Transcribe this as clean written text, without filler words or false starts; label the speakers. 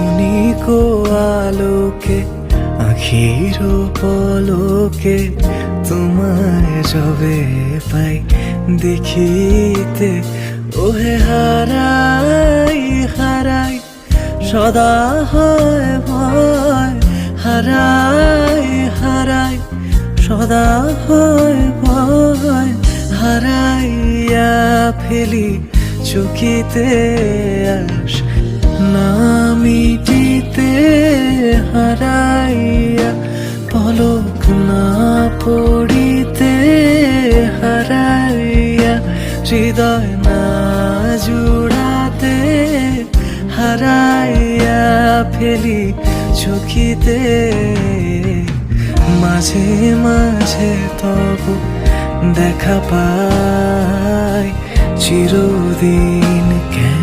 Speaker 1: ক্ষণিক আলোকে আখির পলকে তোমায় যবে পাই দেখিতে, ওহে হারাই হারাই সদা হয় ভয়, হারাই হারাই সদা হয় ভয়, হারাইয়া ফেলি চকিতে আস না মিটিতে, হারাইয়া পলক না পড়িতে, হারাইয়া হৃদয় না জুড়াতে, হারাইয়া ফেলি চকিতে। মাঝে মাঝে তবু দেখা পাই চিরদিন কেন